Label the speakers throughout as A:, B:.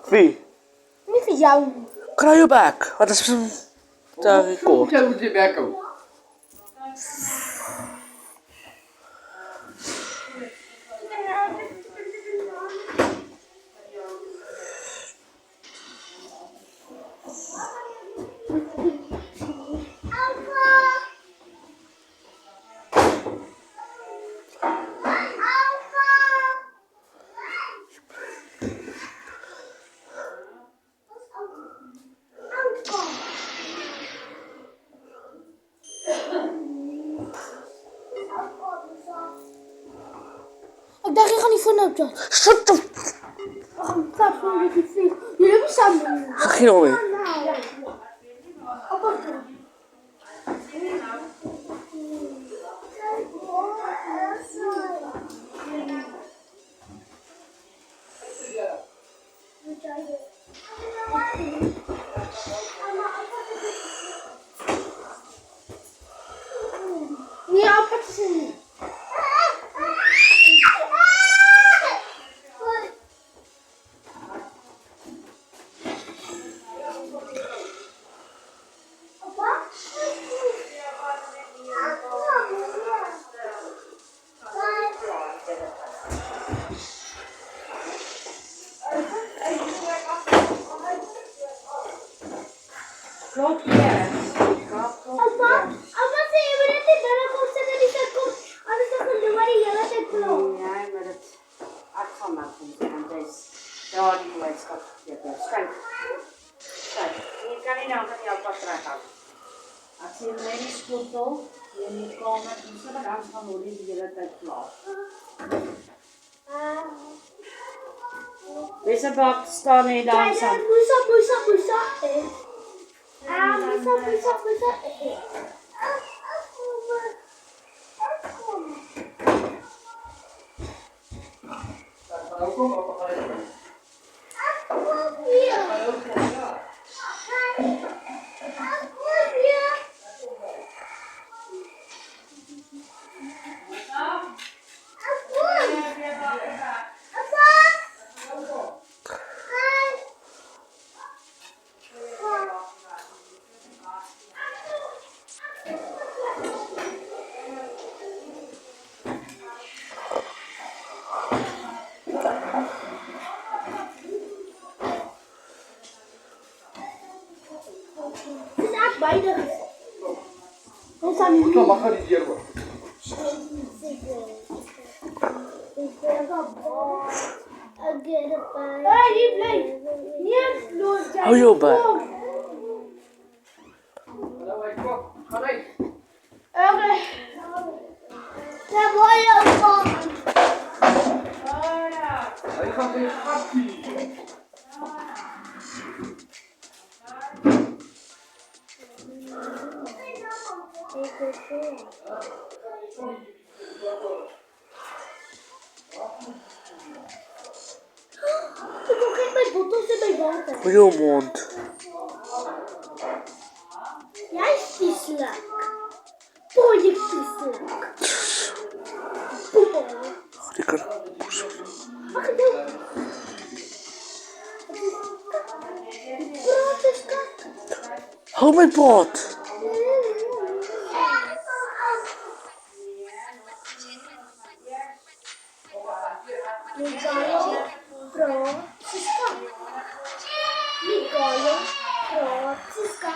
A: Wie?
B: Niet voor jou.
A: Kruienbak. Wat is hem daar gekocht?
C: Zo de werk ook.
B: Ik dacht, je gaat niet vanuit dat.
A: Shut up!
B: Wacht, ik ga gewoon dat je vliegt. Jullie hebben samen.
A: Ga geen mee.
B: Nee, apart is het niet.
D: Klopt, ja.
B: Apa, sih berarti dalam konsep dari sekut ada sekut dua di jalan sekut.
D: Nee, maar dat afval maakt niet. En deze, daar die wetenschap, je hebt schijf. Schijf. Je kan niet nou van jouw pas eruit halen. Als je een medisch spoedel, je niet komen, dan zullen we dan van hoe die hele tijd klaar. Deze bak staan hier dan
B: Busa,
D: samen.
B: busa. Busa.
C: Ook om op een gegeven moment.
B: Het is echt beide.
C: Zo mag het niet hier worden.
B: Hey, die blijft. Niet los.
A: Hou je op, hè.
C: Ga mee.
B: Oké. Daar word je ook van.
C: Je gaat weer schapje.
B: Ik wil geen bij bottels en bij water.
A: Hou je mond.
B: Jij is vieselijk. Boy, je vieselijk. Poepel.
A: Die kan...
B: Mag ik doen? Brood is kak.
A: Hou mijn pot.
B: Migajo, prociska. Migajo, prociska.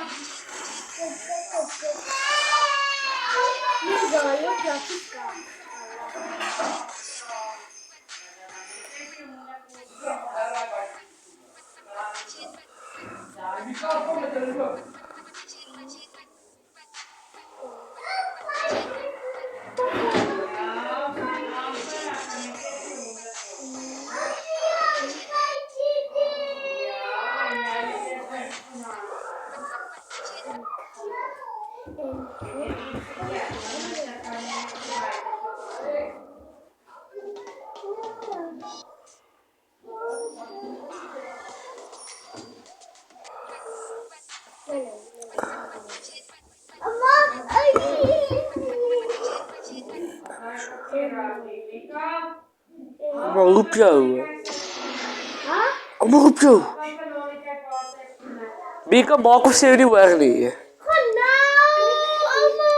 B: Migajo, prociska.
A: Maar roep jou. Kom maar roep jou. Mika, maak of sê jy nie hoor nie.
B: Gaan nou, Alma.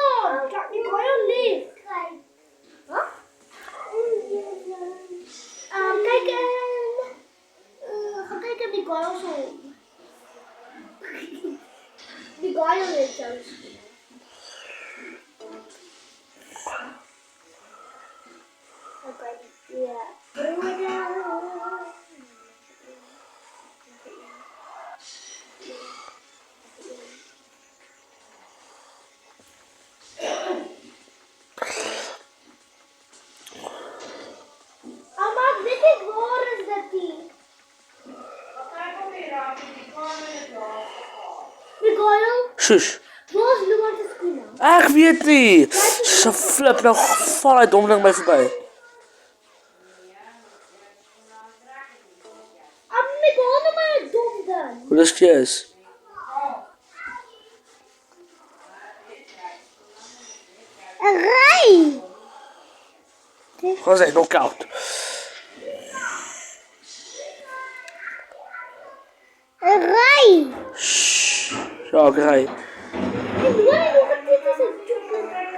B: Ik hoor jou niet. Kijk, ga kijken die goal zo. Die goal is zelfs. Oké, ja.
A: Shush.
B: Waar is Luan te skoene?
A: Ek weet nie. Sy flip nou val hy dom ding my verby.
B: Ek hoor nou maar 'n dom ding.
A: Hoe dis jy is?
B: Ry.
A: Was hy knock-out?
B: Ry.
A: Shh. Ja, ek ry.
B: En Luan het ook dit is 'n chocolate.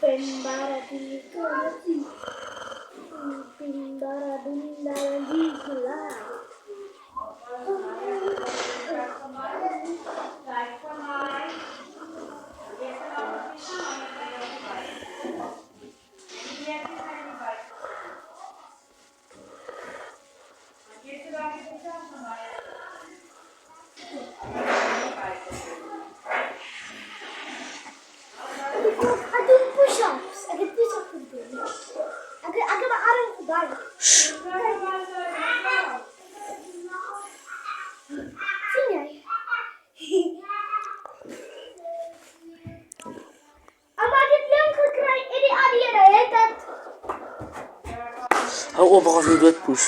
B: Pembara di kolasi. Pembara dundara di kelas. Ek doen push-ups. Ek het push-ups gedoen. Ek heb mijn arm gedaan. Sien jy? Maar ek het lang gekry en die ander het dit.
A: Hou op, ek gaan vir dood poes.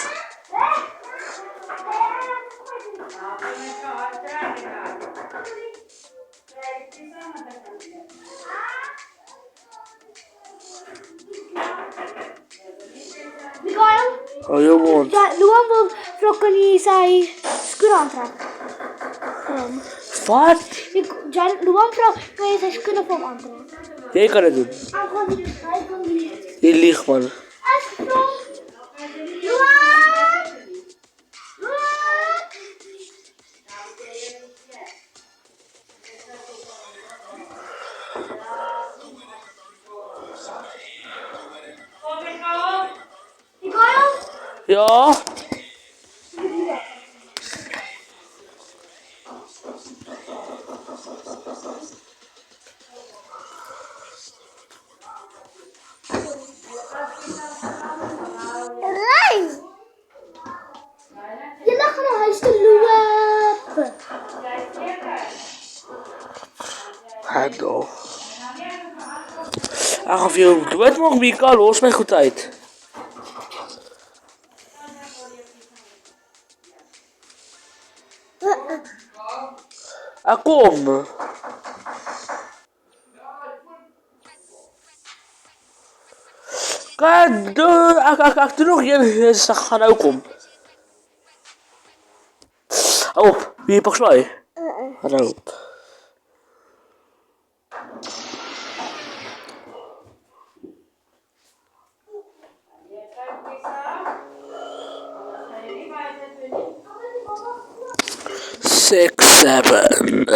B: Mikael?
A: Hou jou mond.
B: Ja, Luan wil vra kan jy sy skoene aantrek.
A: Wat?
B: Luan vra kan jy sy skoene vir hom aantrek.
A: Jy kan dit doen.
B: Hy kan nie.
A: Jy lieg man.
B: Ek vra Luan! Mikael?
A: Ja?
B: Ry! Julle gaan na huis toe loop.
A: Hallo. Ek gaan vir jou dood maak, Mika, los my goed uit. Ek kom. Kijk, ek doen nog een, ze gaan nou kom. Hou op, wie pak slaai? Hou op. Six, seven.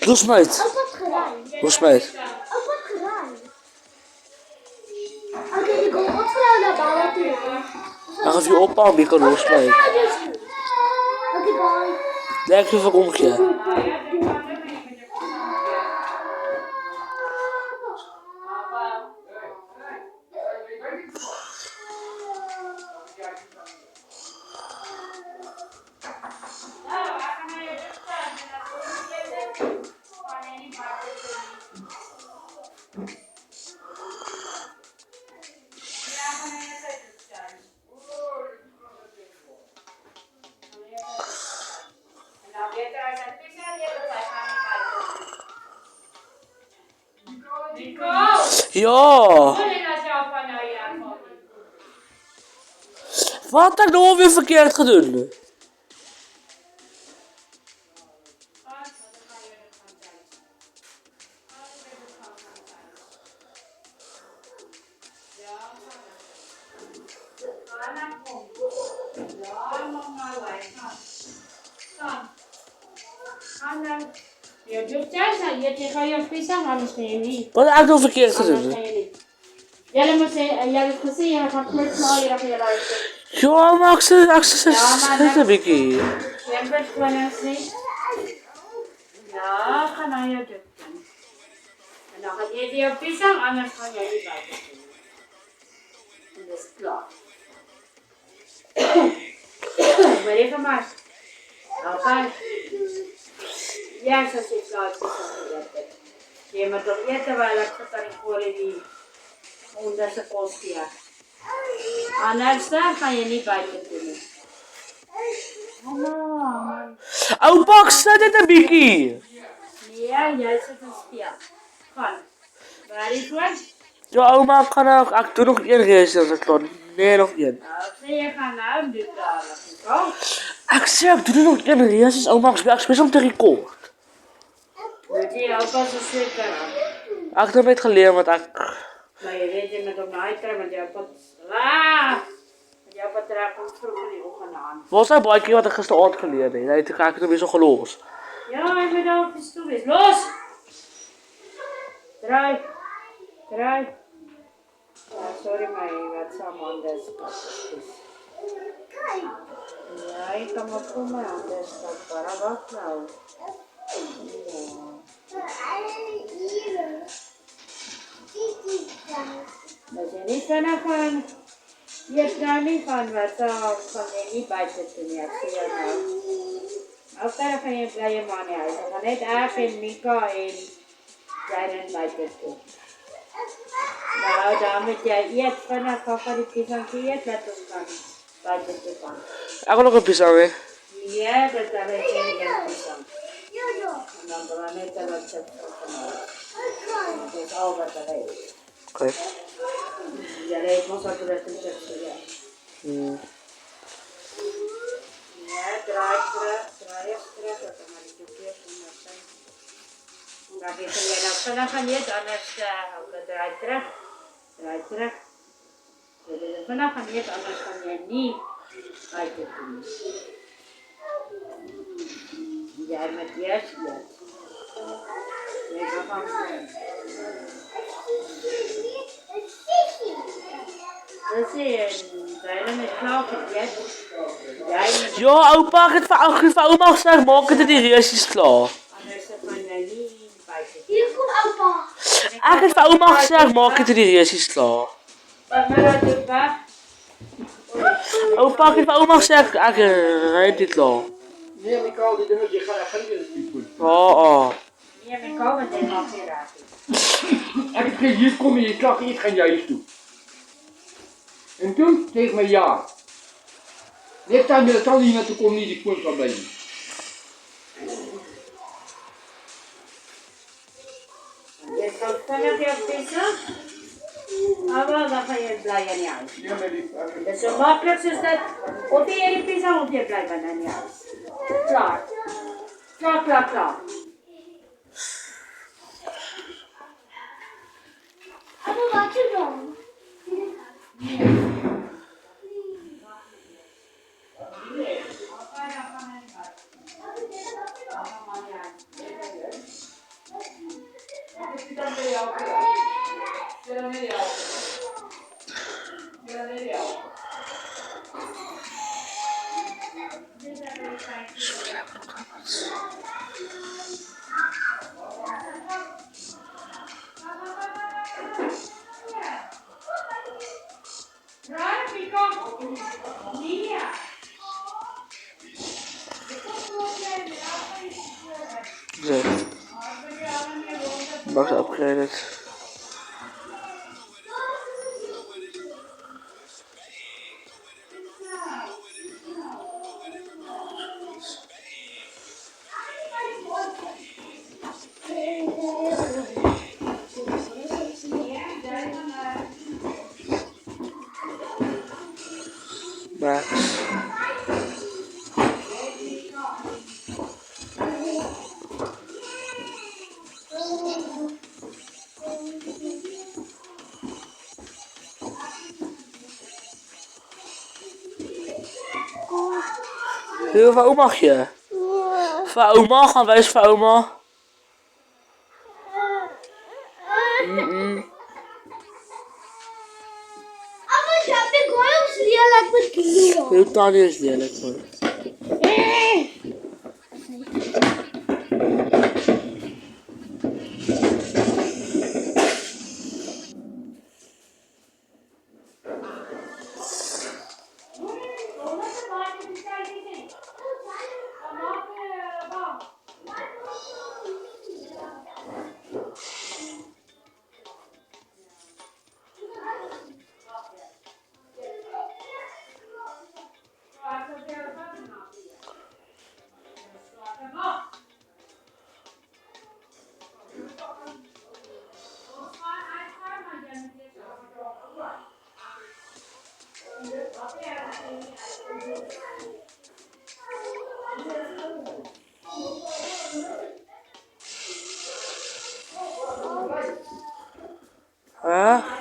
A: Los maar uit. Los maar uit. Dan gaf je opbouw, Mika, los maar uit. Denk je waarom je? Ja! Wat heb ik nou weer verkeerd gedaan? Wat heb ik nou verkeerd gedaan?
D: Jij moet zeggen, jij hebt gezien, je gaat met z'n allen je luisteren.
A: Ja, maar ik zit een beetje.
D: Jij bent gewoon eens. Ja, ga naar je doen. En dan ga je die op pisang, anders ga jij niet buiten doen. En dat is klaar. Maar even maar. Oké. Ja, zo zit klaar. Je moet toch eten, weil ik het dan voor die onderste kost hier. Anders dan ga je niet buiten doen. Mama.
A: Oh, pak, staat dit een beetje?
D: Ja, jij zit een spia. Gaan. Waar is het?
A: Ja, oma, ik kan ook. Ik doe nog één race als ik kan. Nee, nog één.
D: Nou, je gaat nou dit dadelijk.
A: Ik zeg, ik doe nog één race, oma. Ik speel om te recorden.
D: Weet je, alvast een zeker.
A: Ik heb het geleerd, want ik...
D: Maar je weet je met op mij trekken, want jij pot... Ah! Jij pot trekken om terug in die ogen aan.
A: Wat zijn baie keer wat ik gisteravond geleerd heb? Nee, toen ga ik het weer zo geloos.
D: Ja, ik ben daar op de stoel is. Los! Draai. Draai. Ja, sorry, maar je werd samen anders. Ja, ik kan me komen anders. Para wacht nou. Als je niet vanaf gaan, je kan niet gaan, wat kan je niet buiten doen, ja, zie je nou. Ook daar gaan je blije mannen uit. Dan gaan net Aaf en Mika en Jaren buiten doen. Nou, dan moet jij eet vanaf die pisang eet, laat ons gaan buiten toe gaan.
A: Ik wil nog een pisang, hè?
D: Ja, dat heb ik geen pisang. En dan gaan we net wat chip van dat is al wat er is.
A: Oké.
D: Ja, ik moest ook dat een chip ja. Ja, draai terug, dat dan maar die keer van dat zijn. Dan weet je nou, vanaf gaan niet, anders draai terug. Vanaf gaan niet, anders kan je niet buiten doen. Jij met eerst eet. Jij gaat van dat is een met klauw geëet.
A: Ja, opa, ik heb van oma gezegd, maak het in die races klaar.
D: Anders kan je niet buiten.
B: Hier komt opa.
A: Eigenlijk is oma gezegd, maak het er die reisies klaar.
D: Wat maar dat doet, pa?
A: Opa heeft oma gezegd, eigenlijk rijdt dit klaar.
C: Nee, Mikael, die dingen, die gaan niet goed.
A: Oh.
D: Ja, mijn komen dit al weer raken.
C: En ik kreeg hier kom je, je klag iets gaan juist toe. En toen tegen mij ja. Dit time dat kan hier naartoe komen, niet die punt van bij je.
D: Je kan vanaf je vissen. Maar wel, dan ga je blij aan je huis.
C: Ja, maar die...
D: Dat is zo makkelijk zoals dat. Of je die vissen, of je blijft aan je huis. Klaar. Klaar.
B: Aber warte doch.
A: Zo. Max upgraded. Max. Heel veel mag je? Voor oma gaan wij eens voor oma.
B: Aber ich hab den Goyums Lialak mit Kilo.
A: Heel tani is lelijk hoor. Huh?